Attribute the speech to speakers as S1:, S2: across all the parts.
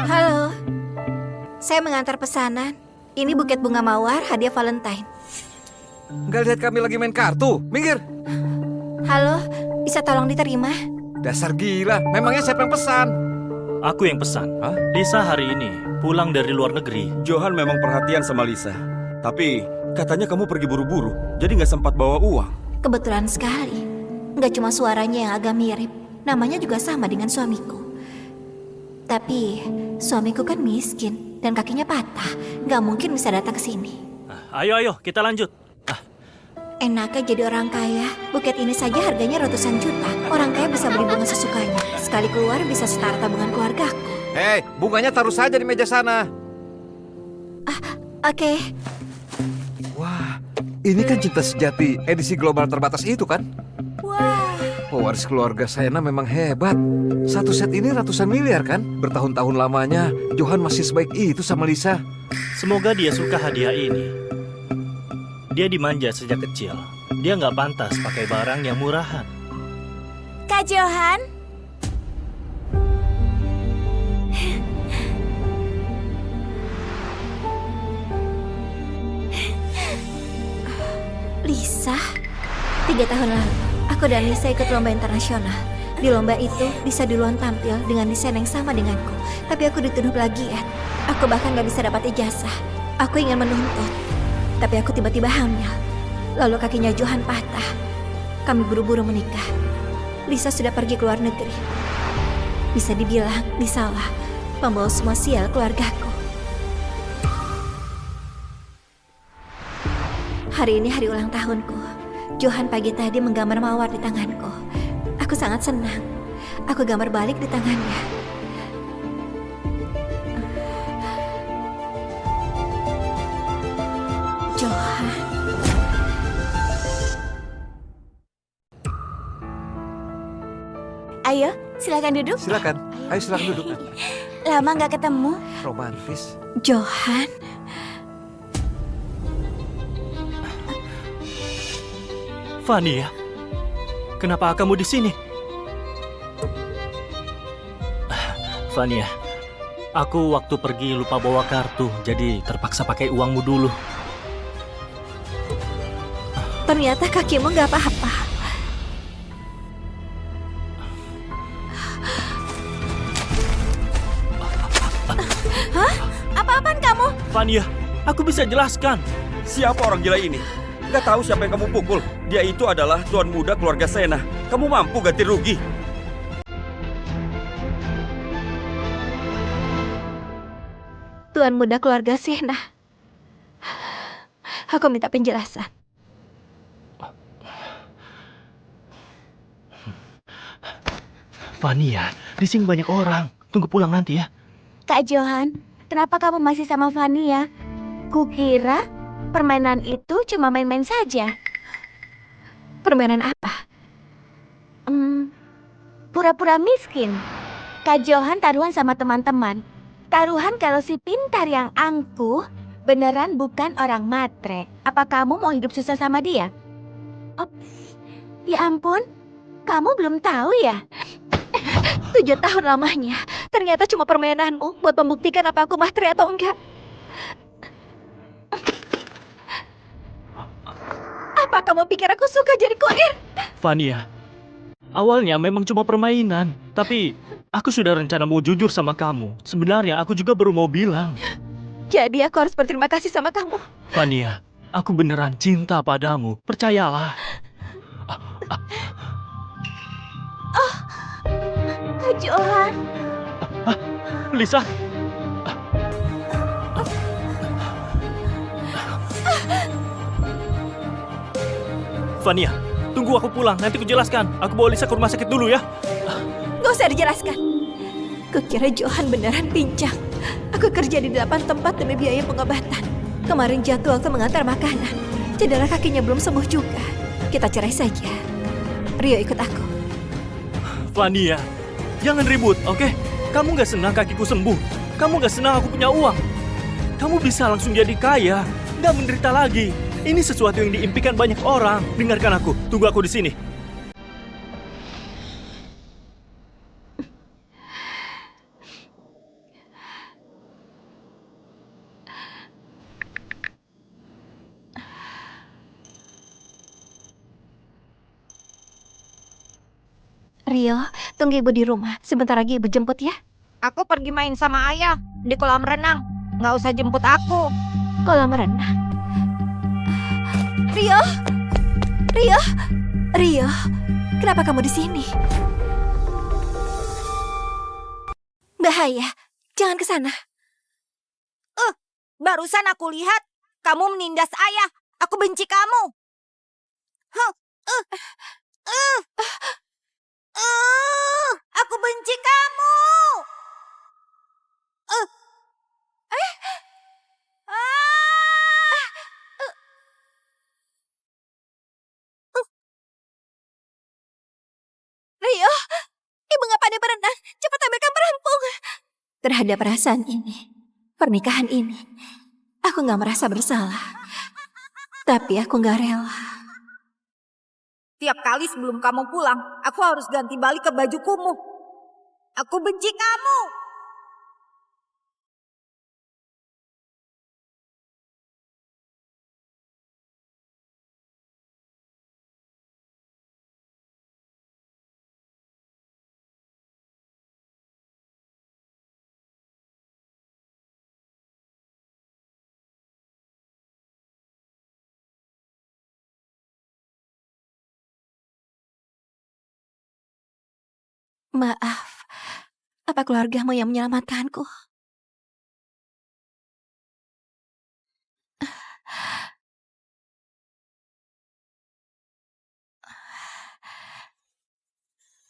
S1: Halo, saya mengantar pesanan. Ini buket bunga mawar hadiah Valentine.
S2: Nggak lihat kami lagi main kartu? Minggir!
S1: Halo, bisa tolong diterima?
S2: Dasar gila, memangnya siapa yang pesan?
S3: Aku yang pesan.
S2: Hah?
S3: Lisa hari ini pulang dari luar negeri.
S4: Johan memang perhatian sama Lisa. Tapi katanya kamu pergi buru-buru, jadi nggak sempat bawa uang.
S1: Kebetulan sekali. Nggak cuma suaranya yang agak mirip, namanya juga sama dengan suamiku. Tapi suamiku kan miskin dan kakinya patah. Nggak mungkin bisa datang ke sini.
S3: Ayo, kita lanjut.
S1: Enaknya jadi orang kaya. Buket ini saja harganya ratusan juta. Orang kaya bisa beli bunga sesukanya. Sekali keluar bisa setara tabungan keluargaku.
S2: Hei, bunganya taruh saja di meja sana.
S1: Oke.
S2: Wah, ini kan Cinta Sejati edisi global terbatas itu kan?
S1: Wah.
S2: Pewaris keluarga Sena memang hebat. Satu set ini ratusan miliar kan? Bertahun-tahun lamanya, Johan masih sebaik itu sama Lisa.
S3: Semoga dia suka hadiah ini. Dia dimanja sejak kecil. Dia nggak pantas pakai barang yang murahan.
S1: Kak Johan. Lisa, 3 tahun lalu, aku dan Lisa ikut lomba internasional. Di lomba itu, Lisa duluan tampil dengan desain yang sama denganku. Tapi aku dituduh plagiat. Aku bahkan gak bisa dapat ijazah. Aku ingin menuntut. Tapi aku tiba-tiba hamil. Lalu kakinya Johan patah. Kami buru-buru menikah. Lisa sudah pergi ke luar negeri. Bisa dibilang, Lisalah pembawa semua sial keluargaku. Hari ini hari ulang tahunku. Johan pagi tadi menggambar mawar di tanganku. Aku sangat senang. Aku gambar balik di tangannya. Johan.
S5: Ayo, silakan duduk.
S2: Silakan, ayo silakan duduk.
S5: Lama nggak ketemu.
S2: Romantis.
S1: Johan.
S3: Vania, kenapa kamu di sini? Vania, aku waktu pergi lupa bawa kartu, jadi terpaksa pakai uangmu dulu.
S1: Ternyata kakimu nggak apa-apa.
S5: Hah? Apa-apaan kamu?
S3: Vania, aku bisa jelaskan.
S4: Siapa orang gila ini? Nggak tahu siapa yang kamu pukul. Dia itu adalah tuan muda keluarga Sena. Kamu mampu ganti rugi.
S1: Tuan muda keluarga Sena. Aku minta penjelasan.
S3: Vania, di sini banyak orang. Tunggu pulang nanti ya.
S5: Kak Johan, kenapa kamu masih sama Vania? Kukira permainan itu cuma main-main saja.
S1: Permainan apa?
S5: Pura-pura miskin. Kak Johan taruhan sama teman-teman. Taruhan kalau si pintar yang angkuh beneran bukan orang matre. Apa kamu mau hidup susah sama dia? Ops, ya ampun, kamu belum tahu ya?
S1: 7 tahun lamanya. Ternyata cuma permainanmu buat membuktikan apa aku matre atau enggak. Apa kamu pikir aku suka jadi kurir?
S3: Vania, awalnya memang cuma permainan, tapi aku sudah rencana mau jujur sama kamu. Sebenarnya aku juga baru mau bilang.
S1: Jadi aku harus berterima kasih sama kamu.
S3: Vania, aku beneran cinta padamu. Percayalah.
S5: Kak Johan.
S3: Lisa. Vania, tunggu aku pulang. Nanti aku jelaskan. Aku bawa Lisa ke rumah sakit dulu ya.
S1: Gak usah dijelaskan. Kukira Johan beneran pincang. Aku kerja di 8 tempat demi biaya pengobatan. Kemarin jatuh waktu mengantar makanan. Cedera kakinya belum sembuh juga. Kita cerai saja. Rio ikut aku.
S3: Vania, jangan ribut, oke? Kamu gak senang kakiku sembuh. Kamu gak senang aku punya uang. Kamu bisa langsung jadi kaya, gak menderita lagi. Ini sesuatu yang diimpikan banyak orang. Dengarkan aku, tunggu aku di sini.
S1: Rio, tunggu ibu di rumah. Sebentar lagi ibu jemput ya.
S5: Aku pergi main sama ayah di kolam renang. Nggak usah jemput aku.
S1: Kolam renang. Rio, Rio, Rio, kenapa kamu di sini? Bahaya, jangan ke sana.
S5: Barusan aku lihat kamu menindas ayah. Aku benci kamu. Aku benci kamu.
S1: Rio, ibu nggak pandai berenang. Cepat ambilkan perampung. Terhadap perasaan ini, pernikahan ini, aku nggak merasa bersalah. Tapi aku nggak rela.
S5: Tiap kali sebelum kamu pulang, aku harus ganti balik ke baju kumuh. Aku benci kamu.
S1: Maaf, apa keluargamu yang menyelamatkanku?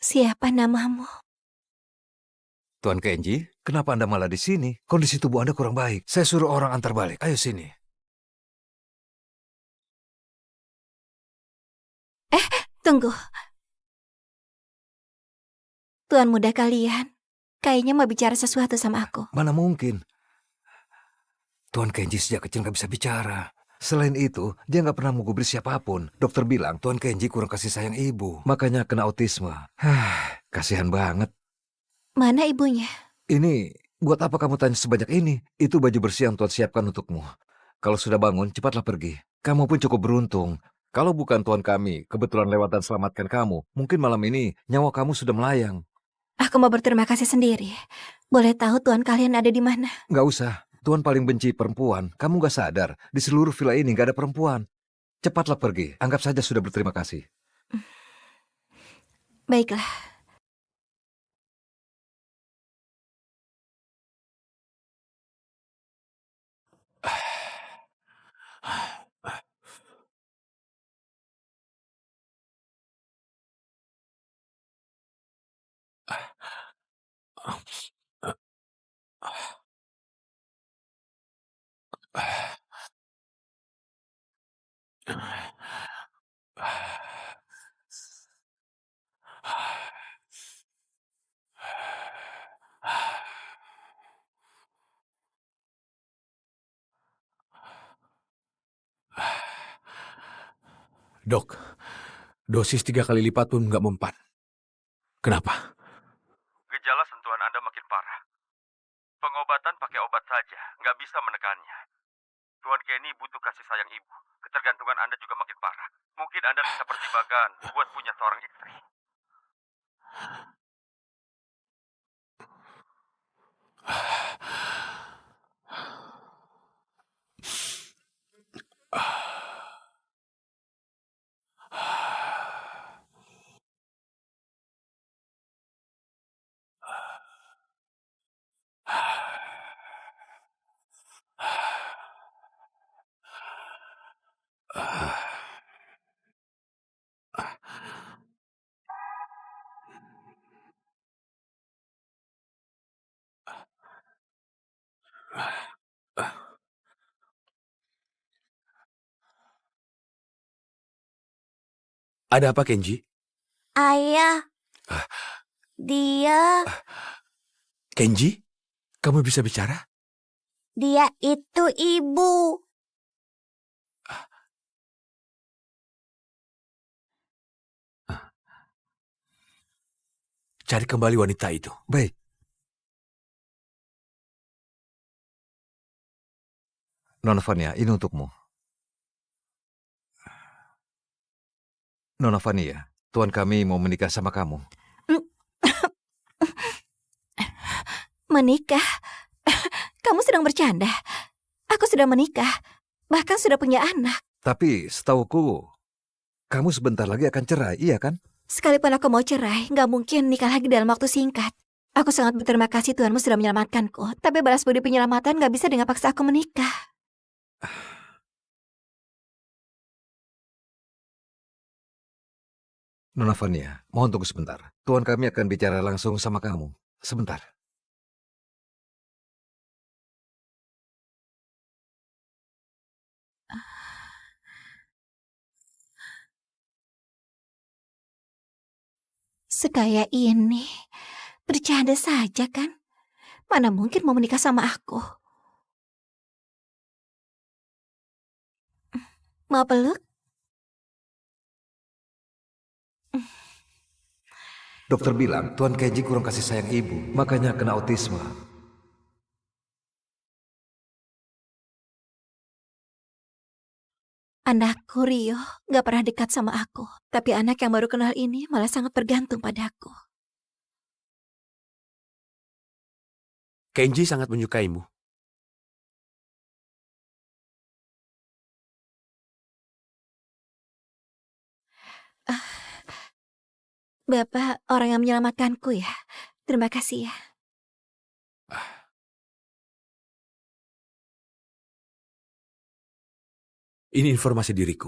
S1: Siapa namamu?
S2: Tuan Kenji, kenapa Anda malah di sini? Kondisi tubuh Anda kurang baik. Saya suruh orang antar balik. Ayo sini.
S1: Tunggu. Tuan muda kalian, kayaknya mau bicara sesuatu sama aku.
S2: Mana mungkin? Tuan Kenji sejak kecil nggak bisa bicara. Selain itu, dia nggak pernah menggubris siapapun. Dokter bilang Tuan Kenji kurang kasih sayang ibu. Makanya kena autisme. Kasihan banget.
S1: Mana ibunya?
S2: Ini, buat apa kamu tanya sebanyak ini? Itu baju bersih yang Tuan siapkan untukmu. Kalau sudah bangun, cepatlah pergi. Kamu pun cukup beruntung. Kalau bukan Tuan kami, kebetulan lewat dan selamatkan kamu, mungkin malam ini nyawa kamu sudah melayang.
S1: Aku mau berterima kasih sendiri. Boleh tahu tuan kalian ada di mana?
S2: Nggak usah. Tuan paling benci perempuan. Kamu nggak sadar, di seluruh villa ini nggak ada perempuan. Cepatlah pergi. Anggap saja sudah berterima kasih.
S1: Baiklah.
S6: Dok, dosis 3 kali lipat pun nggak mempan. Kenapa?
S4: Gejala sentuhan Anda makin parah. Pengobatan pakai obat saja, nggak bisa menekannya. Tuan Kenny butuh kasih sayang ibu. Ketergantungan Anda juga makin parah. Mungkin Anda bisa pertimbangkan buat punya seorang istri.
S6: Ada apa, Kenji?
S5: Ayah, dia
S6: Kenji, kamu bisa bicara?
S5: itu ibu.
S6: Cari kembali wanita itu.
S2: Baik. Nona Fania, ini untukmu. Nona Fania, Tuan kami mau menikah sama kamu.
S1: Menikah? Kamu sedang bercanda? Aku sudah menikah, bahkan sudah punya anak.
S2: Tapi setauku, kamu sebentar lagi akan cerai, iya kan?
S1: Sekalipun aku mau cerai, nggak mungkin nikah lagi dalam waktu singkat. Aku sangat berterima kasih Tuhanmu sudah menyelamatkanku. Tapi balas budi penyelamatan nggak bisa dengan paksa aku menikah.
S2: Nona Fania, mohon tunggu sebentar. Tuan kami akan bicara langsung sama kamu. Sebentar.
S1: Sekaya ini, bercanda saja kan? Mana mungkin mau menikah sama aku? Mau peluk?
S2: Dokter bilang Tuan Kenji kurang kasih sayang ibu, makanya kena autisme.
S1: Anakku Rio gak pernah dekat sama aku. Tapi anak yang baru kenal ini malah sangat bergantung padaku.
S6: Kenji sangat menyukaimu.
S1: Bapak orang yang menyelamatkanku ya. Terima kasih ya.
S6: Ini informasi diriku.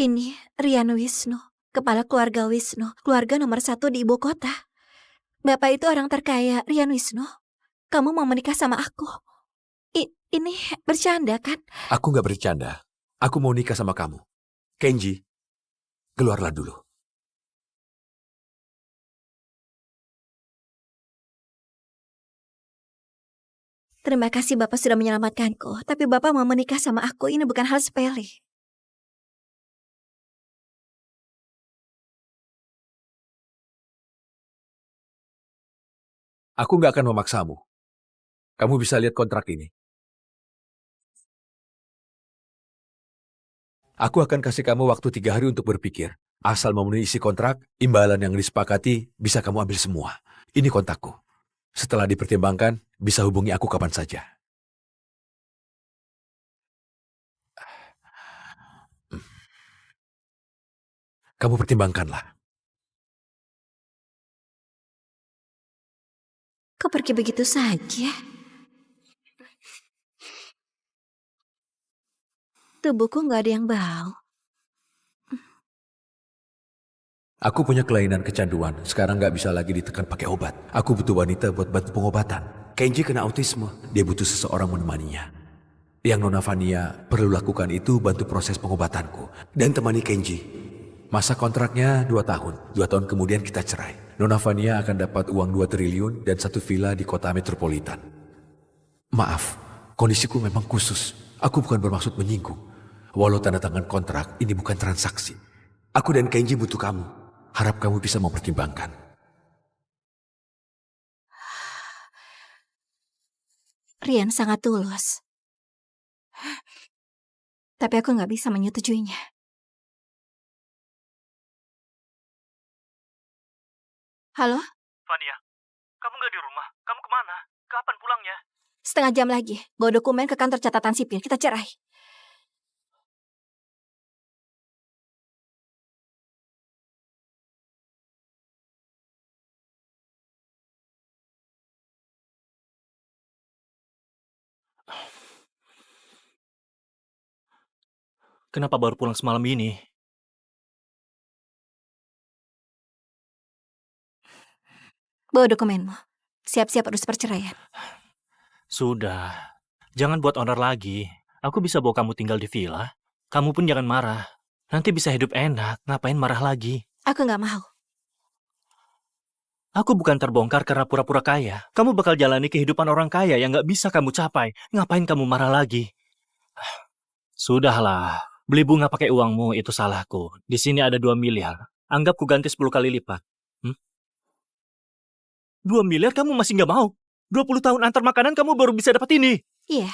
S1: Ini Rian Wisnu, kepala keluarga Wisnu, keluarga nomor 1 di ibu kota. Bapak itu orang terkaya, Rian Wisnu. Kamu mau menikah sama aku? Ini bercanda kan?
S6: Aku nggak bercanda. Aku mau nikah sama kamu. Kenji, keluarlah dulu.
S1: Terima kasih Bapak sudah menyelamatkanku. Tapi Bapak mau menikah sama aku, ini bukan hal sepele.
S6: Aku nggak akan memaksamu. Kamu bisa lihat kontrak ini. Aku akan kasih kamu waktu 3 hari untuk berpikir. Asal memenuhi isi kontrak, imbalan yang disepakati bisa kamu ambil semua. Ini kontakku. Setelah dipertimbangkan, bisa hubungi aku kapan saja. Kamu pertimbangkanlah.
S1: Kau pergi begitu saja? Tubuhku nggak ada yang bau.
S6: Aku punya kelainan kecanduan. Sekarang nggak bisa lagi ditekan pakai obat. Aku butuh wanita buat bantu pengobatan. Kenji kena autisme. Dia butuh seseorang menemaninya. Yang Nona Fania perlu lakukan itu bantu proses pengobatanku. Dan temani Kenji. Masa kontraknya 2 tahun. 2 tahun kemudian kita cerai. Nona Fania akan dapat uang 2 triliun dan 1 villa di kota metropolitan. Maaf, kondisiku memang khusus. Aku bukan bermaksud menyinggung. Walau tanda tangan kontrak, ini bukan transaksi. Aku dan Kenji butuh kamu. Harap kamu bisa mempertimbangkan.
S1: Rian sangat tulus. Tapi aku nggak bisa menyetujuinya. Halo?
S3: Fania, kamu nggak di rumah? Kamu kemana? Kapan pulangnya?
S1: Setengah jam lagi. Bawa dokumen ke kantor catatan sipil. Kita cerai.
S3: Kenapa baru pulang semalam ini?
S1: Bawa dokumenmu. Siap-siap urus perceraian.
S3: Sudah. Jangan buat onar lagi. Aku bisa bawa kamu tinggal di villa. Kamu pun jangan marah. Nanti bisa hidup enak. Ngapain marah lagi?
S1: Aku nggak mau.
S3: Aku bukan terbongkar karena pura-pura kaya. Kamu bakal jalani kehidupan orang kaya yang nggak bisa kamu capai. Ngapain kamu marah lagi? Sudahlah. Beli bunga pakai uangmu itu salahku. Di sini ada 2 miliar. Anggap ku ganti 10 kali lipat. 2 miliar kamu masih nggak mau? 20 tahun antar makanan kamu baru bisa dapat ini.
S1: Iya.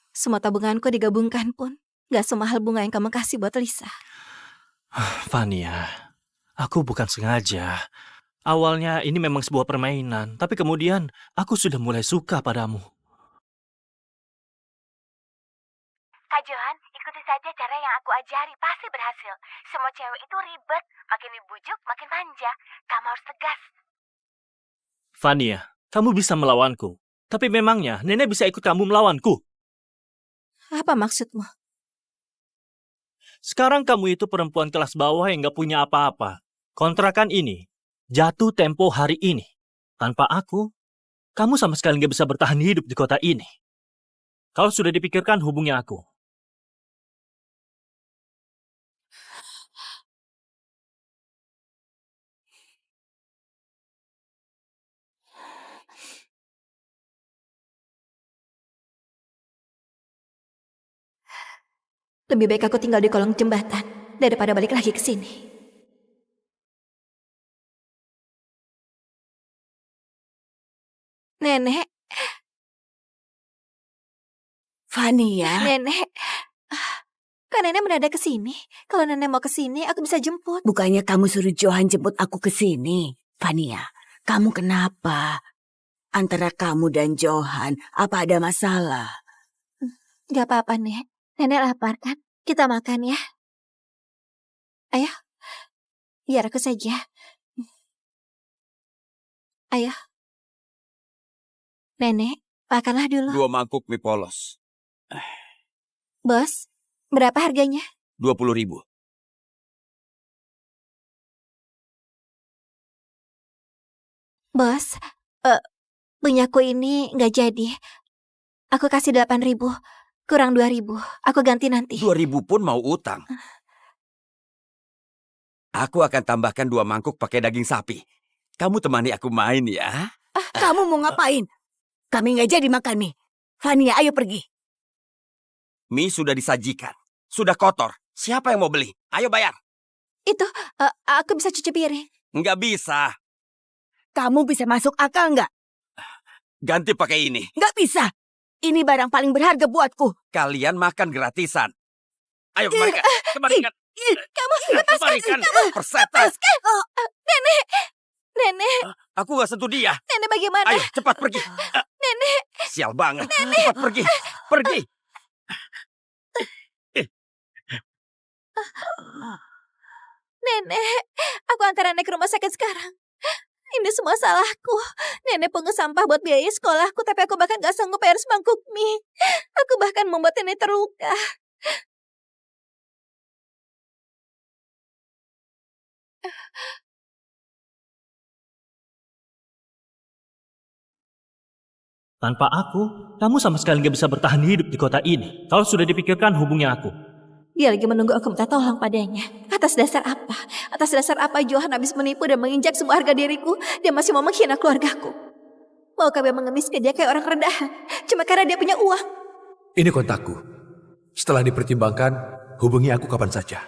S1: Semua tabunganku digabungkan pun nggak semahal bunga yang kamu kasih buat Lisa.
S3: Fania, aku bukan sengaja. Awalnya ini memang sebuah permainan, tapi kemudian aku sudah mulai suka padamu.
S5: Kak Johan, ikuti saja cara yang aku ajari, pasti berhasil. Semua cewek itu ribet, makin dibujuk makin manja. Kamu harus tegas.
S3: Fania, kamu bisa melawanku. Tapi memangnya nenek bisa ikut kamu melawanku?
S1: Apa maksudmu?
S3: Sekarang kamu itu perempuan kelas bawah yang gak punya apa-apa. Kontrakan ini jatuh tempo hari ini. Tanpa aku, kamu sama sekali gak bisa bertahan hidup di kota ini. Kalau sudah dipikirkan, hubungi aku.
S1: Lebih baik aku tinggal di kolong jembatan daripada balik lagi ke sini. Nenek,
S7: Fania,
S1: nenek. Kan nenek mendadak ke sini. Kalau nenek mau ke sini, aku bisa jemput.
S7: bukannya kamu suruh Johan jemput aku ke sini? Fania, kamu kenapa? Antara kamu dan Johan, apa ada masalah?
S1: Gak apa-apa, Nek. Nenek lapar kan? Kita makan ya. Ayo. Biar aku saja. Ayo. Nenek, makanlah dulu.
S8: 2 mangkuk mie polos,
S1: Bos, berapa harganya?
S8: 20.000.
S1: Bos, punyaku ini nggak jadi. Aku kasih 8.000. Kurang 2.000. Aku ganti nanti.
S8: 2.000 pun mau utang. Aku akan tambahkan 2 mangkuk pakai daging sapi. Kamu temani aku main ya.
S7: Kamu mau ngapain? Kami nggak jadi makan mie. Fania, ayo pergi.
S8: Mie sudah disajikan. Sudah kotor. Siapa yang mau beli? Ayo bayar.
S1: Itu, aku bisa cuci piring.
S8: Nggak bisa.
S7: Kamu bisa masuk akal nggak?
S8: Ganti pakai ini.
S7: Nggak bisa. Ini barang paling berharga buatku.
S8: Kalian makan gratisan. Ayo kembalikan. Kembalikan.
S1: Kamu lepaskan.
S8: Kembalikan.
S1: Kamu
S8: Persetan.
S1: Nenek. Nenek,
S8: Aku nggak sentuh dia.
S1: nenek bagaimana?
S8: Ayo cepat pergi.
S1: Nenek,
S8: Sial banget. Cepat pergi. Pergi.
S1: nenek. Aku antar nenek ke rumah sakit sekarang. Ini semua salahku. Nenek pungut sampah buat biaya sekolahku, tapi aku bahkan gak sanggup bayar semangkuk mie. Aku bahkan membuat nenek terluka.
S3: Tanpa aku, kamu sama sekali gak bisa bertahan hidup di kota ini. Kalau sudah dipikirkan, hubungi aku.
S1: Dia lagi menunggu aku minta tolong padanya. Atas dasar apa? Atas dasar apa Johan habis menipu dan menginjak semua harga diriku? Dia masih mau menghina keluargaku. Mau kami mengemis ke dia kayak orang rendahan? Cuma karena dia punya uang.
S6: Ini kontakku. Setelah dipertimbangkan, hubungi aku kapan saja.